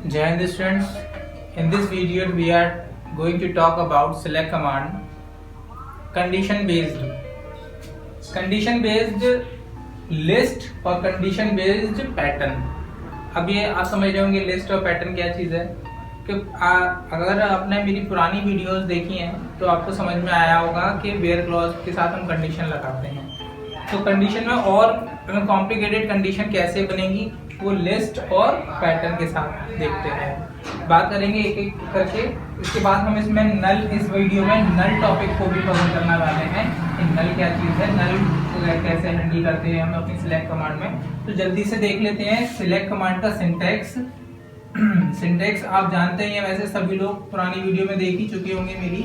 Jai Hind students, in this video we are going to talk about select command condition based list और condition based pattern। अब ये आप समझ रहे होंगे लिस्ट और पैटर्न क्या चीज़ है कि अगर आपने मेरी पुरानी वीडियोस देखी हैं तो आपको समझ में आया होगा कि वेयर क्लॉज के साथ हम कंडीशन लगाते हैं। तो कंडीशन में और कॉम्प्लिकेटेड कंडीशन कैसे बनेगी वो लिस्ट और पैटर्न के साथ देखते हैं, बात करेंगे एक एक करके। इसके बाद हम इसमें नल, इस वीडियो में नल टॉपिक को भी कवर करने वाले हैं कि नल क्या चीज़ है, नल कैसे हैंडल करते हैं हम अपनी सिलेक्ट कमांड में। तो जल्दी से देख लेते हैं सिलेक्ट कमांड का सिंटैक्स। सिंटैक्स आप जानते हैं, वैसे सभी लोग पुरानी वीडियो में देख ही चुके होंगे मेरी।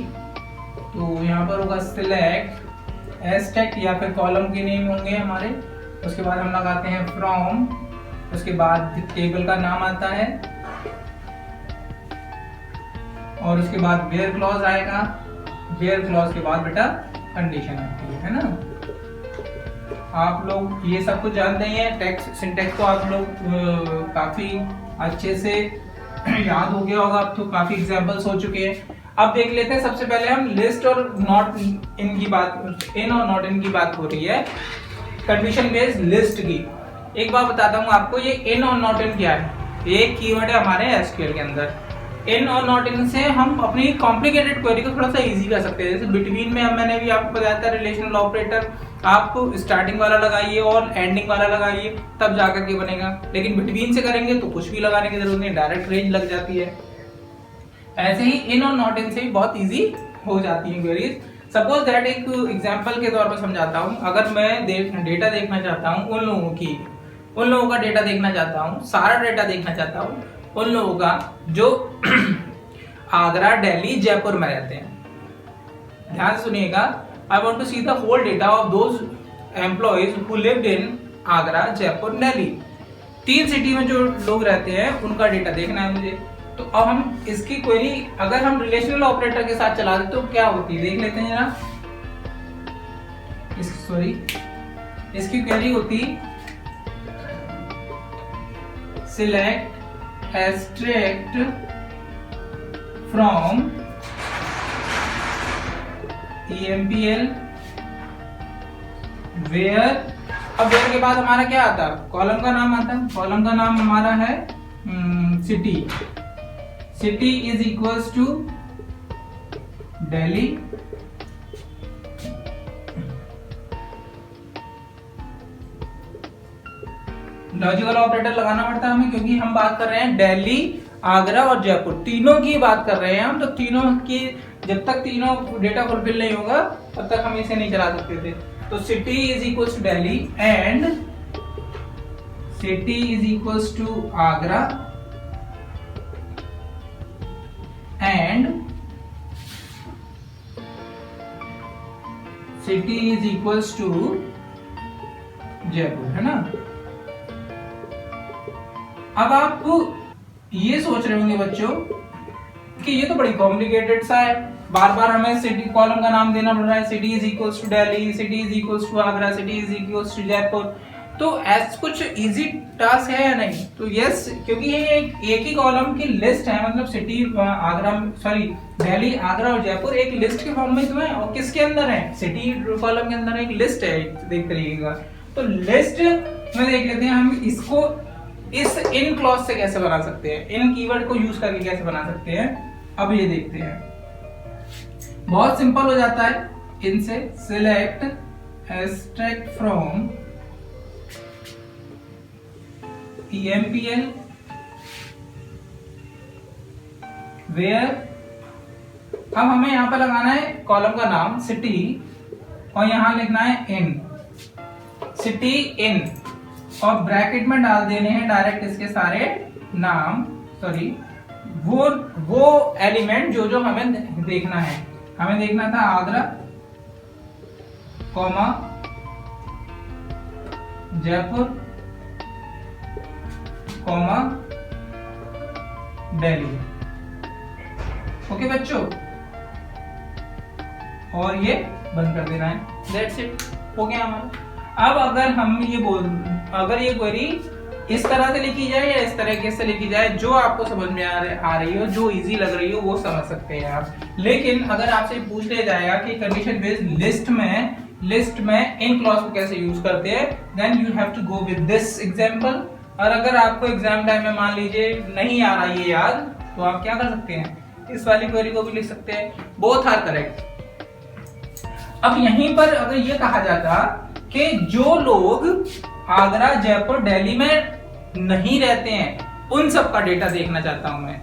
तो यहाँ पर होगा सिलेक्ट एस्टेक्ट या फिर कॉलम के नेम होंगे हमारे। उसके बाद हम लगाते हैं फ्रॉम, उसके बाद टेबल का नाम आता है और उसके बाद वेयर क्लॉज आएगा। वेयर क्लॉज के बाद बेटा कंडीशन आती है ना। आप लोग ये सब कुछ जानते ही हैं। टेक्स्ट सिंटैक्स को आप लोग काफी अच्छे से याद हो गया होगा, अब तो काफी एग्जांपल्स हो चुके हैं। अब देख लेते हैं, सबसे पहले हम लिस्ट और नॉट इन की बात, इन और नॉट इन की बात हो रही है कंडीशन बेस्ड लिस्ट की। एक बार बताता हूँ आपको, ये इन और नॉट इन क्या है। ये एक कीवर्ड है हमारे एसक्यूएल के अंदर। इन और नॉट इन से हम अपनी कॉम्प्लिकेटेड क्वेरी को थोड़ा सा इजी कर सकते हैं। जैसे बिटवीन में मैंने भी आपको बताया था रिलेशनल ऑपरेटर, आप स्टार्टिंग वाला लगाइए और एंडिंग वाला लगाइए तब जाकर के बनेगा। लेकिन बिटवीन से करेंगे तो कुछ भी लगाने की जरूरत नहीं, डायरेक्ट रेंज लग जाती है। ऐसे ही इन और नॉट इन से भी बहुत ईजी हो जाती है क्वेरीज। सपोज दैट एक एग्जाम्पल के तौर पर समझाता हूँ। अगर मैं डेटा देखना चाहता हूँ उन लोगों का डेटा देखना चाहता हूँ, सारा डेटा देखना चाहता हूँ उन लोगों का जो आगरा, दिल्ली, जयपुर में रहते हैं। ध्यान से सुनिएगा। I want to see the whole data of those employees who lived in Agra, Jaipur, Delhi. 3 city में जो लोग रहते हैं उनका डेटा देखना है मुझे। तो अब हम इसकी क्वेरी अगर हम रिलेशनल ऑपरेटर के साथ चला दें तो क्या होती है देख लेते हैं जरा। इसकी क्वेरी होती select extract from EMPL where। अब where के बाद हमारा क्या आता है, कॉलम का नाम आता है। कॉलम का नाम हमारा है city. City is equals to Delhi, logical operator लगाना पड़ता है हमें क्योंकि हम बात कर रहे हैं दिल्ली, आगरा और जयपुर, तीनों की बात कर रहे हैं हम। तो तीनों की जब तक तीनों डेटा फुलफिल नहीं होगा तब तक हम इसे नहीं चला सकते थे। तो city is equals to Delhi and city is equals to Agra and city is equals to Jaipur, है ना। अब आप ये सोच रहे होंगे बच्चों कि ये तो बड़ी कॉम्प्लिकेटेड सा है, बार बार हमें सिटी कॉलम का नाम देना पड़ रहा है। City is equals to Delhi, city is equals to Agra, city is equals to Jaipur. तो ऐसा कुछ इजी टास्क है या नहीं? तो यस, क्योंकि ये एक ही कॉलम की लिस्ट है, मतलब सिटी आगरा, सॉरी दिल्ली, आगरा और जयपुर एक लिस्ट के फॉर्म में तो है। और किसके अंदर है? सिटी कॉलम के अंदर एक लिस्ट है, देख करिएगा। तो लिस्ट में देख लेते हैं हम इसको इस इन क्लॉज से कैसे बना सकते हैं, इन कीवर्ड को यूज करके कैसे बना सकते हैं। अब ये देखते हैं, बहुत सिंपल हो जाता है इनसे। Select extract from EMPL where. अब हमें यहां पर लगाना है कॉलम का नाम सिटी और यहां लिखना है इन, सिटी इन, और ब्रैकेट में डाल देने हैं डायरेक्ट इसके सारे नाम, सॉरी वो एलिमेंट जो हमें देखना है। हमें देखना था Agra, comma Jaipur, comma Delhi. Okay बच्चों, और ये बंद कर देना है। दैट्स इट, हो गया हमारा। अब अगर हम ये अगर ये क्वेरी इस तरह से लिखी जाए या इस तरीके से लिखी जाए, जो आपको समझ में आ रही हो, जो इजी लग रही हो वो समझ सकते हैं आप। लेकिन अगर आपसे पूछ लिया जाएगा कि कंडीशन बेस्ड लिस्ट में इन क्लॉज को कैसे यूज करते हैं, then you have to go with this example. और अगर आपको एग्जाम टाइम में मान लीजिए नहीं आ रहा ये याद, तो आप क्या कर सकते हैं, इस वाली क्वेरी को भी लिख सकते हैं। Both are correct. अब यहीं पर अगर ये कहा जाता कि जो लोग आगरा, जयपुर, दिल्ली में नहीं रहते हैं उन सब का डेटा देखना चाहता हूं मैं,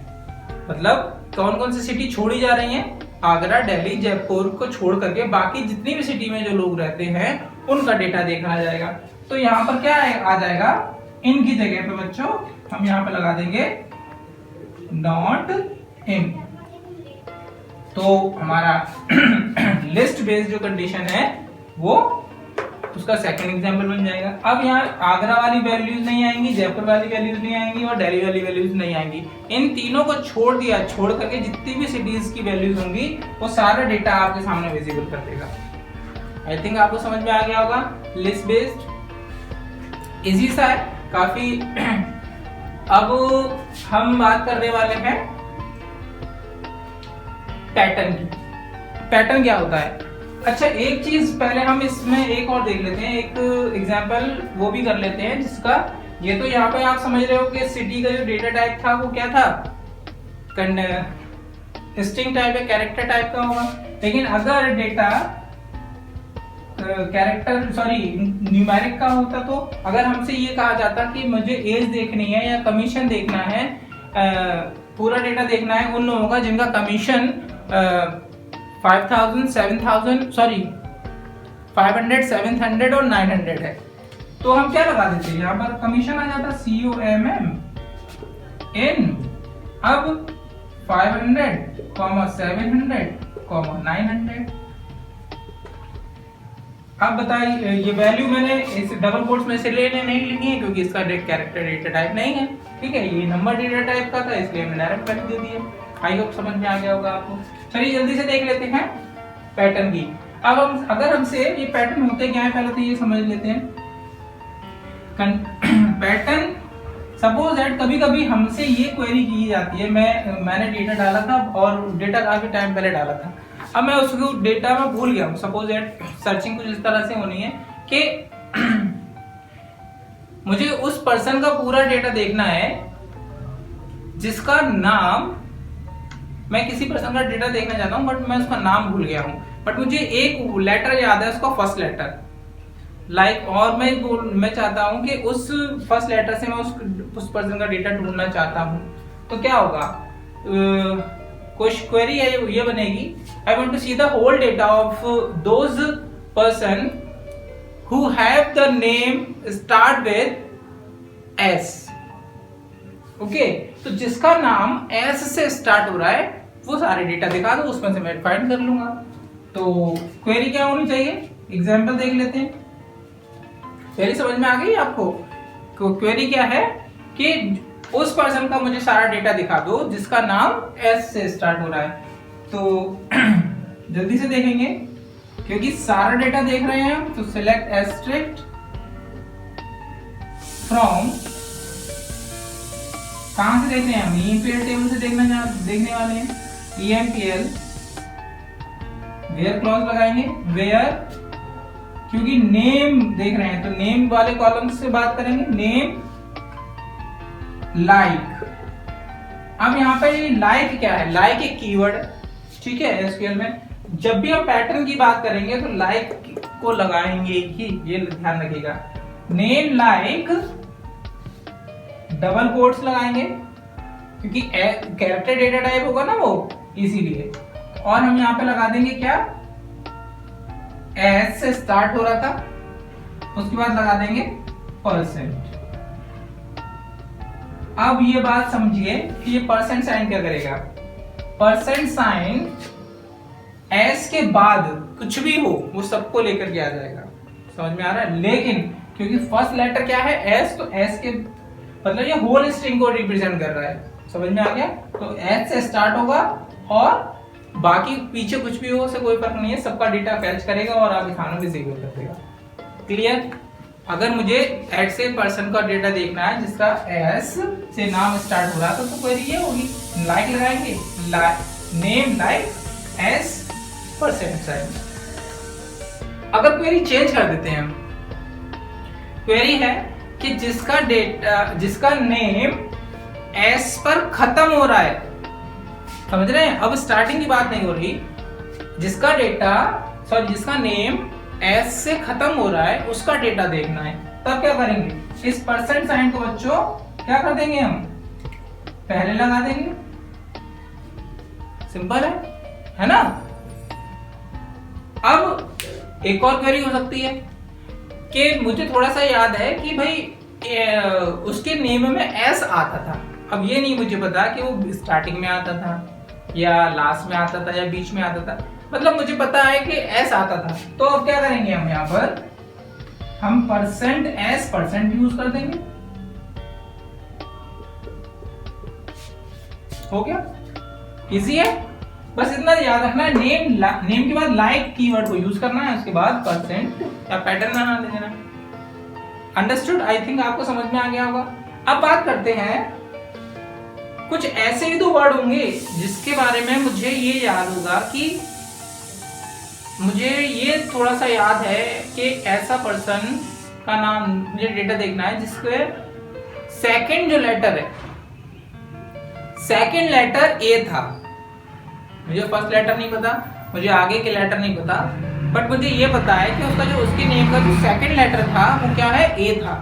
मतलब कौन कौन सी सिटी छोड़ी जा रही हैं, आगरा, दिल्ली, जयपुर को छोड़ करके बाकी जितनी भी सिटी में जो लोग रहते हैं उनका डेटा देखना जाएगा। तो यहाँ पर क्या आ जाएगा, इनकी जगह पे बच्चों हम यहाँ पे लगा देंगे नॉट इन। तो हमारा लिस्ट बेस्ड जो कंडीशन है वो उसका सेकंड एग्जांपल बन जाएगा। अब यहाँ आगरा वाली वैल्यूज नहीं आएंगी, जयपुर वाली वैल्यूज नहीं आएंगी और दिल्ली वाली वैल्यूज नहीं आएंगी। इन तीनों को छोड़ दिया, छोड़ करके जितनी भी सिटीज की वैल्यूज होंगी वो सारा डेटा आपके सामने विजिबल कर देगा। आई थिंक आपको समझ में आ गया होगा। लिस्ट बेस्ड इजी सा है काफी। अब हम बात करने वाले हैं पैटर्न की। पैटर्न क्या होता है? अच्छा, एक चीज पहले हम इसमें एक और देख लेते हैं, एक एग्जांपल वो भी कर लेते हैं जिसका, ये तो यहाँ पे आप समझ रहे हो कि सिटी का जो डेटा टाइप था वो क्या था, स्ट्रिंग टाइप है, कैरेक्टर टाइप का होगा। लेकिन अगर डेटा न्यूमेरिक का होता, तो अगर हमसे ये कहा जाता कि मुझे एज देखनी है या कमीशन देखना है, पूरा डेटा देखना है उन लोगों का जिनका कमीशन 500, 700 और 900 है, तो हम क्या लगा देते हैं, यहाँ पर कमीशन आ जाता COMM इन, अब 500, 700, 900। अब बताइए, ये वैल्यू मैंने इस डबल कोट्स में से लेने नहीं लिखी है क्योंकि इसका कैरेक्टर डेटा टाइप नहीं है, ठीक है, ये नंबर डेटा टाइप का था इसलिए मैंने डायरेक्ट वैल्यू दे दी है। आई होप समझ में आ गया होगा आपको। चलिए जल्दी से देख लेते हैं पैटर्न की। अब हम अगर हमसे ये पैटर्न होते क्या है पहले तो ये समझ लेते हैं। पैटर्न सपोज दैट कभी कभी हमसे ये क्वेरी की जाती है, मैंने डेटा डाला था और डेटा काफी टाइम पहले डाला था, अब मैं उसको डेटा में भूल गया हूँ। सपोज दैट सर्चिंग कुछ इस तरह से होनी है कि मुझे उस पर्सन का पूरा डेटा देखना है जिसका नाम, मैं किसी पर्सन का डेटा देखना चाहता हूं बट मैं उसका नाम भूल गया हूं, बट मुझे एक लेटर याद है, उसका फर्स्ट लेटर और मैं चाहता हूं कि उस फर्स्ट लेटर से मैं उस पर्सन का डेटा ढूंढना चाहता हूं। तो क्या होगा, कुछ क्वेरी है ये बनेगी, I want to see the whole data of those person who have the name start with S. Okay, तो जिसका नाम एस से स्टार्ट हो रहा है वो सारे डेटा दिखा दो, उसमें से मैं फाइंड कर लूंगा। तो क्वेरी क्या होनी चाहिए, एग्जांपल देख लेते हैं। क्वेरी समझ में आ गई आपको? क्वेरी क्या है कि उस पर्सन का मुझे सारा डेटा दिखा दो जिसका नाम एस से स्टार्ट हो रहा है। तो जल्दी से देखेंगे क्योंकि सारा डेटा देख रहे हैं हम, तो सिलेक्ट एस्ट्रिक्ट फ्रॉम, कहां से देख रहे हैं हम, EMPL टेबल से देखने वाले हैं। EMPL वेयर क्लॉज लगाएंगे, वेयर क्योंकि नेम देख रहे हैं तो नेम वाले कॉलम से बात करेंगे, नेम लाइक। अब यहाँ पे लाइक क्या है, लाइक एक कीवर्ड, ठीक है, एसक्यूएल में जब भी हम पैटर्न की बात करेंगे तो लाइक को लगाएंगे ही, ये ध्यान रखिएगा। नेम लाइक डबल कोट्स लगाएंगे क्योंकि कैरेक्टर डेटा टाइप होगा ना वो, इसीलिए। और हम यहाँ पे लगा देंगे क्या, एस से स्टार्ट हो रहा था, उसके बाद लगा देंगे परसेंट। अब ये बात समझिए कि ये परसेंट साइन क्या करेगा, परसेंट साइन एस के बाद कुछ भी हो वो सबको लेकर के आ जाएगा। समझ में आ रहा है? लेकिन क्योंकि फर्स्ट लेटर क्या है एस, तो एस के मतलब ये होल स्ट्रिंग को रिप्रेजेंट कर रहा है। समझ में आ गया? तो एस से स्टार्ट होगा और बाकी पीछे कुछ भी हो उससे कोई फर्क नहीं है, सबका डेटा फैच करेगा और आपके खानों में विजिबल कर देगा। क्लियर? अगर मुझे ऐसे पर्सन का डेटा देखना है जिसका एस से नाम स्टार्ट हो रहा है तो क्वेरी ये होगी, लाइक लगाएंगे, name like S percent sign. अगर क्वेरी चेंज कर देते हैं हम, क्वेरी है कि जिसका नेम एस पर खत्म हो रहा है, समझ रहे हैं? अब स्टार्टिंग की बात नहीं हो रही, जिसका नेम एस से खत्म हो रहा है उसका डेटा देखना है। तब क्या करेंगे, इस परसेंट साइन को बच्चों क्या कर देंगे, हम पहले लगा देंगे। सिंपल है ना? अब एक और क्वेरी हो सकती है कि मुझे थोड़ा सा याद है कि भाई उसके नेम में एस आता था, अब ये नहीं मुझे पता कि वो स्टार्टिंग में आता था या लास्ट में आता था या बीच में आता था, मतलब मुझे पता है कि एस आता था। तो अब क्या करेंगे, हम यहाँ पर हम परसेंट एस परसेंट यूज कर देंगे। हो गया, इजी है। बस इतना याद रखना है, नेम के बाद लाइक कीवर्ड को यूज करना है, उसके बाद परसेंट या पैटर्न बना देना। अंडरस्टूड? आई थिंक आपको समझ में आ गया होगा। अब बात करते हैं, कुछ ऐसे ही दो वर्ड होंगे जिसके बारे में मुझे ये याद होगा कि मुझे ये थोड़ा सा याद है कि ऐसा पर्सन का नाम मुझे डेटा देखना है जिसके सेकंड जो लेटर है, सेकंड लेटर ए था। मुझे फर्स्ट लेटर नहीं पता, मुझे आगे के लेटर नहीं पता, बट मुझे ये पता है कि उसके नेम का जो सेकंड लेटर था वो क्या है, ए था।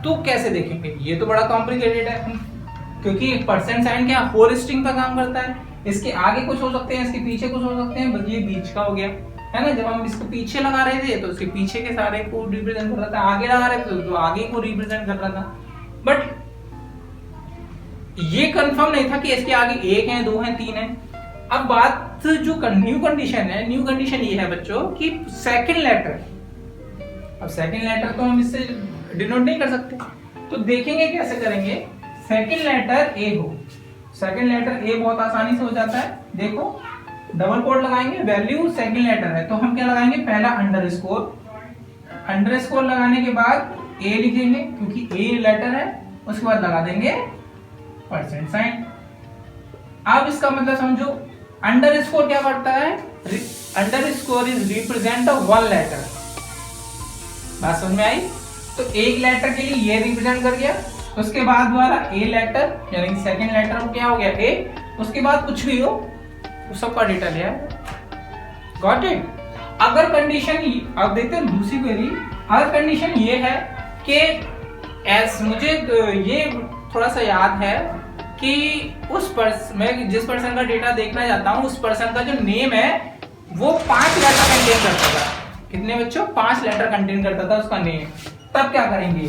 तो कैसे देखेंगे, ये तो बड़ा कॉम्प्लिकेटेड है क्योंकि परसेंट साइन क्या होल स्ट्रिंग पर काम करता है। इसके आगे कुछ हो सकते हैं, इसके पीछे कुछ हो सकते हैं, बस ये बीच का हो गया है ना। जब हम इसको पीछे लगा रहे थे तो उसके पीछे के सारे को रिप्रेजेंट कर रहा था, आगे लगा रहे थे तो आगे को रिप्रेजेंट कर रहा था। बट ये कंफर्म नहीं था कि इसके आगे एक है, दो है, तीन है। अब बात जो न्यू कंडीशन ये है बच्चों कि सेकंड लेटर, अब सेकंड लेटर तो हम इससे डिनोट नहीं कर सकते, तो देखेंगे कैसे करेंगे। सेकंड लेटर ए हो, सेकंड लेटर ए बहुत आसानी से हो जाता है। देखो डबल कोट लगाएंगे, वैल्यू सेकंड लेटर है तो हम क्या लगाएंगे, पहला अंडरस्कोर लगाने के बाद ए लिखेंगे क्योंकि ए लेटर है, उसके बाद लगा देंगे परसेंट साइन। अब इसका मतलब समझो, अंडरस्कोर क्या करता है, underscore is represent one letter. बात समझ में आई? तो एक लेटर के लिए ये रिप्रेजेंट कर गया, उसके बाद वाला ए लेटर यानी सेकंड लेटर क्या हो गया, ए, उसके बाद कुछ भी हो वो सबका डेटा लिया। Got it? अगर कंडीशन, अब देखते हैं दूसरी क्वेरी, अगर कंडीशन ये है कि मुझे ये थोड़ा सा याद है कि मैं जिस पर्सन का डेटा देखना चाहता हूं उस पर्सन का जो नेम है वो 5 लेटर कंटेन करता था। कितने बच्चों? 5 लेटर कंटेन करता था उसका नेम। तब क्या करेंगे,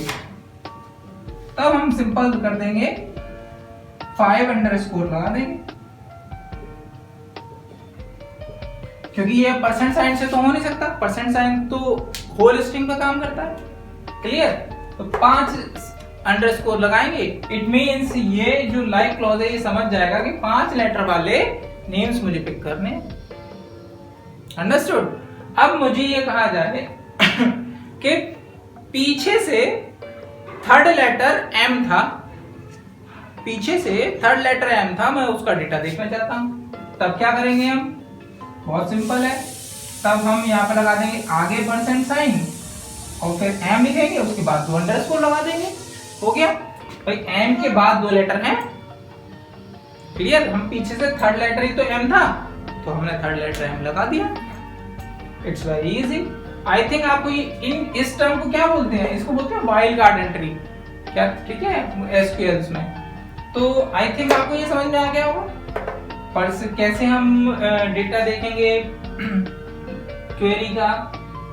तब हम सिंपल कर देंगे 5 अंडरस्कोर लगा देंगे क्योंकि ये परसेंट साइन से तो हो नहीं सकता, परसेंट साइन तो होल स्ट्रिंग पर काम करता है। क्लियर? तो 5 अंडरस्कोर लगाएंगे। इट मींस ये जो लाइक क्लॉज है ये समझ जाएगा कि 5 लेटर वाले नेम्स मुझे पिक करने। अंडरस्टूड? अब मुझे ये कहा जाए कि पीछे से थर्ड लेटर एम था, पीछे से थर्ड लेटर एम था, मैं उसका डेटा देखना चाहता हूं। तब क्या करेंगे हम? बहुत सिंपल है, तब हम यहाँ पर लगा देंगे आगे परसेंट साइन और फिर एम लिखेंगे, उसके बाद 2 अंडरस्कोर लगा देंगे। हो गया भाई, एम के बाद 2 लेटर हैं। क्लियर? हम पीछे से थर्ड लेटर ही तो एम था तो हमने थर्ड लेटर एम लगा दिया। It's very easy. I think आपको इस टर्म को क्या बोलते हैं, इसको बोलते हैं वाइल्ड कार्ड एंट्री। क्या? ठीक है, एसक्यूएल्स में। तो आई थिंक आपको ये समझ में आ गया होगा कैसे हम डेटा देखेंगे क्वेरी का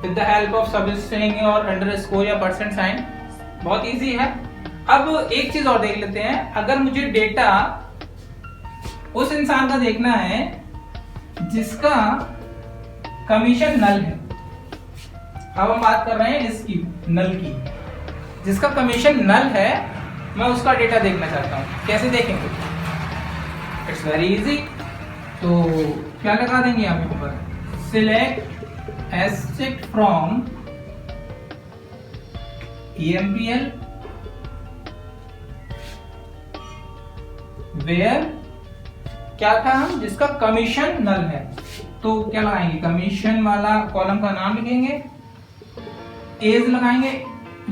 with the help of substring और अंडरस्कोर या परसेंट साइन। बहुत इजी है। अब एक चीज और देख लेते हैं, अगर मुझे डेटा उस इंसान का देखना है जिसका कमीशन नल है, अब हम बात कर रहे हैं इसकी नल की, जिसका कमीशन नल है, मैं उसका डेटा देखना चाहता हूं। कैसे देखेंगे? It's very easy. तो क्या लगा देंगे हम यहाँ पर, सिलेक्ट एस्ट्रिक्ट फ्रॉम EMPL वेयर क्या था हम, जिसका कमीशन नल है, तो क्या लगाएंगे, कमीशन वाला कॉलम का नाम लिखेंगे, एज लगाएंगे।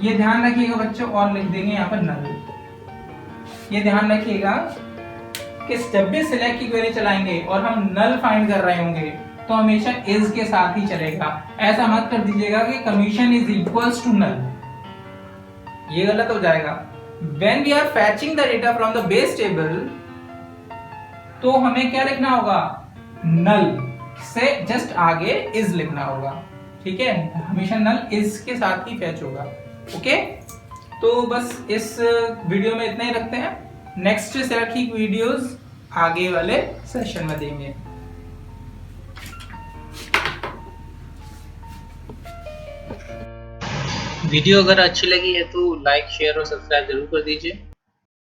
ये ध्यान रखिएगा बच्चों, और लिख देंगे यहाँ पर नल। ये ध्यान रखिएगा कि जब भी सिलेक्ट की क्वेरी चलाएंगे और हम नल फाइंड कर रहे होंगे तो हमेशा इज के साथ ही चलेगा। ऐसा मत कर दीजिएगा कि commission is equals to null, ये गलत हो जाएगा। When we are fetching the data from the base table, तो हमें क्या लिखना होगा, नल से जस्ट आगे इज लिखना होगा, ठीक है। हमेशा नल इज के साथ ही फैच होगा। ओके, तो बस इस वीडियो में इतना ही रखते हैं। नेक्स्ट सेलेक्ट की वीडियोस आगे वाले सेशन में देंगे। वीडियो अगर अच्छी लगी है तो लाइक, शेयर और सब्सक्राइब जरूर कर दीजिए।